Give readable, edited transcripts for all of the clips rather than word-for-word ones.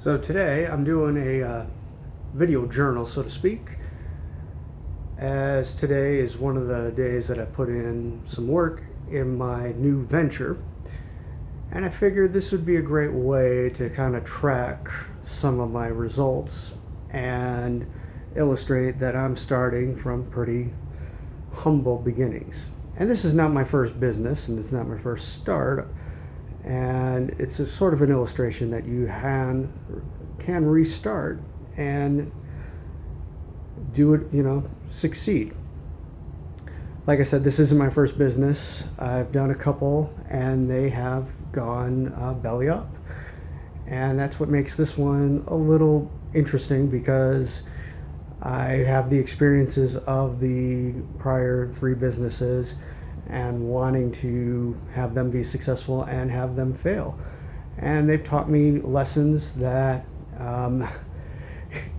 So today I'm doing a video journal, so to speak, as today is one of the days that I've put in some work in my new venture. And I figured this would be a great way to kind of track some of my results and illustrate that I'm starting from pretty humble beginnings. And this is not my first business, and it's not my first start. And it's a sort of an illustration that you can restart and do it, succeed. Like I said, this isn't my first business. I've done a couple and they have gone belly up. And that's what makes this one a little interesting, because I have the experiences of the prior three businesses and wanting to have them be successful and have them fail. And they've taught me lessons that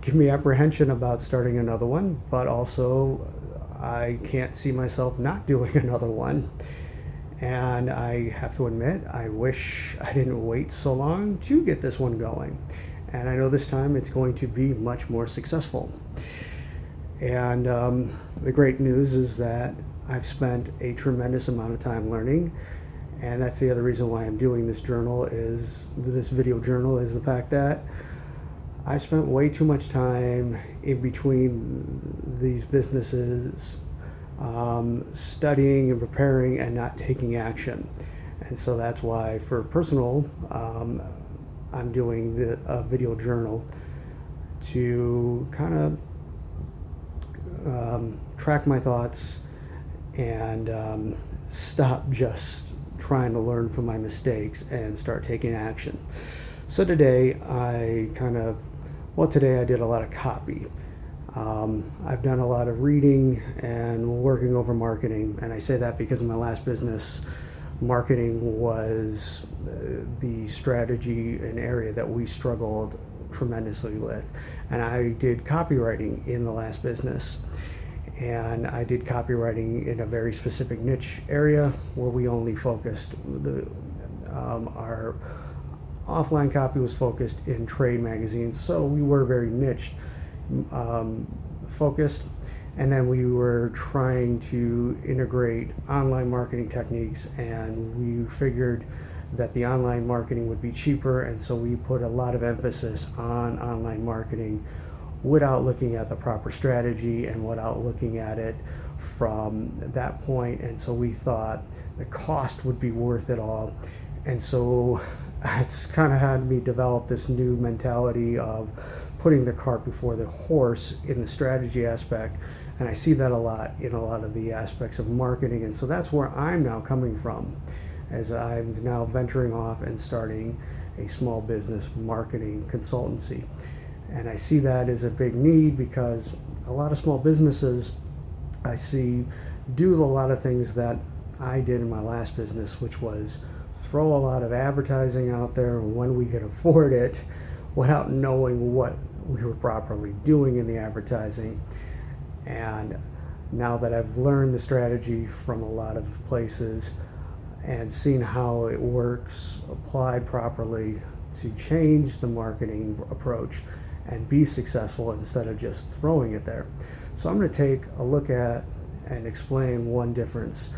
give me apprehension about starting another one, but also I can't see myself not doing another one. And I have to admit, I wish I didn't wait so long to get this one going. And I know this time it's going to be much more successful. And the great news is that I've spent a tremendous amount of time learning, and that's the other reason why I'm doing this video journal, is the fact that I spent way too much time in between these businesses studying and preparing and not taking action. And so that's why, for personal, I'm doing a video journal to kind of track my thoughts and stop just trying to learn from my mistakes and start taking action. So today today I did a lot of copy. I've done a lot of reading and working over marketing, and I say that because in my last business, marketing was the strategy, an area that we struggled tremendously with. And I did copywriting in the last business. And I did copywriting in a very specific niche area where we only focused. Our offline copy was focused in trade magazines, so we were very niche focused. And then we were trying to integrate online marketing techniques, and we figured that the online marketing would be cheaper, and so we put a lot of emphasis on online marketing without looking at the proper strategy and without looking at it from that point. And so we thought the cost would be worth it all. And so it's kind of had me develop this new mentality of putting the cart before the horse in the strategy aspect. And I see that a lot in a lot of the aspects of marketing. And so that's where I'm now coming from, as I'm now venturing off and starting a small business marketing consultancy. And I see that as a big need, because a lot of small businesses I see do a lot of things that I did in my last business, which was throw a lot of advertising out there when we could afford it without knowing what we were properly doing in the advertising. And now that I've learned the strategy from a lot of places and seen how it works applied properly to change the marketing approach and be successful instead of just throwing it there. So I'm going to take a look at and explain one difference.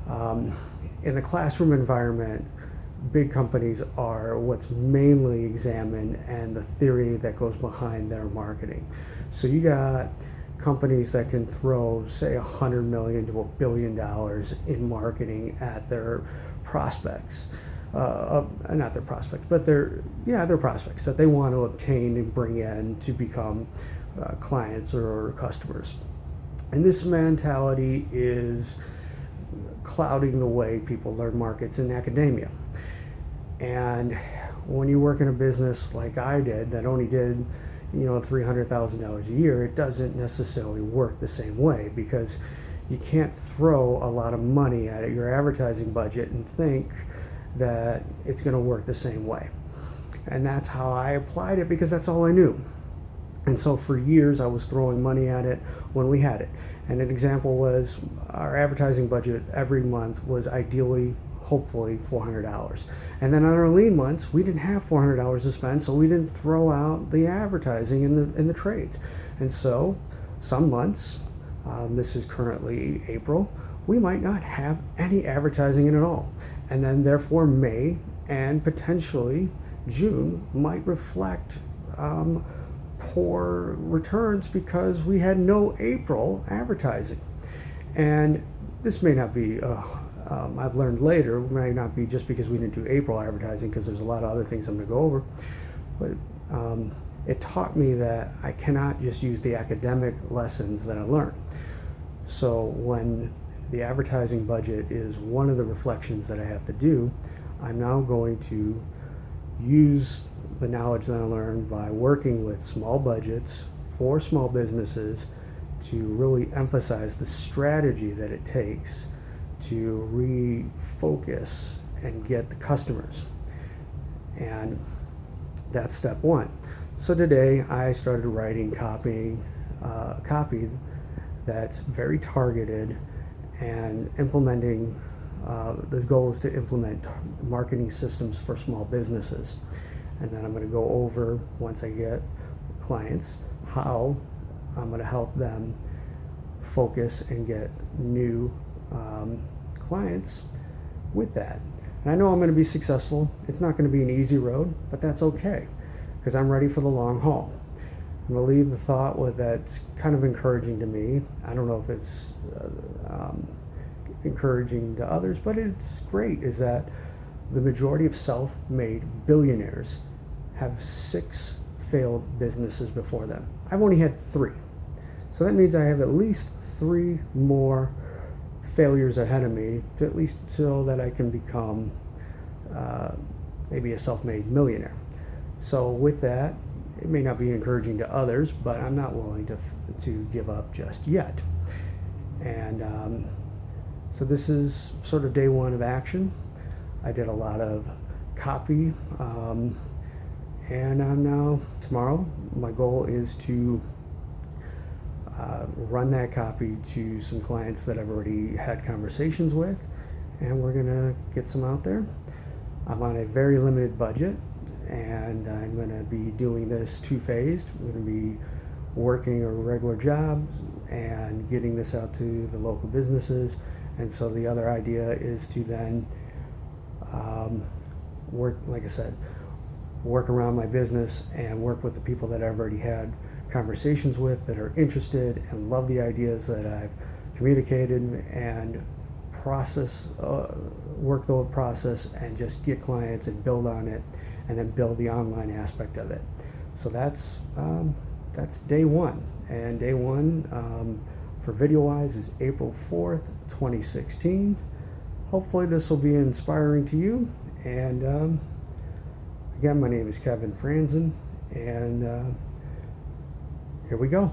In a classroom environment, big companies are what's mainly examined, and the theory that goes behind their marketing. So you got companies that can throw, say, $100 million to $1 billion in marketing at their prospects. Not their prospects, but their prospects that they want to obtain and bring in to become clients or customers. And this mentality is clouding the way people learn markets in academia. And when you work in a business like I did, that only did $300,000 a year, it doesn't necessarily work the same way, because you can't throw a lot of money at your advertising budget and think that it's going to work the same way. And that's how I applied it, because that's all I knew. And so for years I was throwing money at it when we had it. And an example was our advertising budget every month was ideally hopefully $400. And then on our lean months, we didn't have $400 to spend, so we didn't throw out the advertising in the trades. And so some months, this is currently April, we might not have any advertising in at all. And then therefore May and potentially June might reflect poor returns because we had no April advertising. And this may not be, I've learned later, it may not be just because we didn't do April advertising, because there's a lot of other things I'm going to go over. But it taught me that I cannot just use the academic lessons that I learned. So when the advertising budget is one of the reflections that I have to do, I'm now going to use the knowledge that I learned by working with small budgets for small businesses to really emphasize the strategy that it takes to refocus and get the customers. And that's step one. So today I started writing copy that's very targeted and implementing. The goal is to implement marketing systems for small businesses. And then I'm going to go over, once I get clients, how I'm going to help them focus and get new clients with that. And I know I'm going to be successful. It's not going to be an easy road, but that's okay, because I'm ready for the long haul. I'm going to leave the thought with that's kind of encouraging to me. I don't know if it's encouraging to others, but it's great, is that the majority of self-made billionaires have 6 failed businesses before them. I've only had 3. So that means I have at least 3 more failures ahead of me, to at least so that I can become maybe a self-made millionaire. So with that, it may not be encouraging to others, but I'm not willing to give up just yet. And so this is sort of day one of action. I did a lot of copy, and I'm now, tomorrow, my goal is to run that copy to some clients that I've already had conversations with, and we're gonna get some out there. I'm on a very limited budget, and I'm gonna be doing this 2-phased. We're gonna be working a regular job and getting this out to the local businesses. And so the other idea is to then work, like I said, work around my business and work with the people that I've already had conversations with that are interested and love the ideas that I've communicated, and work the process and just get clients and build on it, and then build the online aspect of it. So that's day one. And day one for video-wise is April 4th, 2016. Hopefully this will be inspiring to you. And again, my name is Kevin Franzen, and here we go.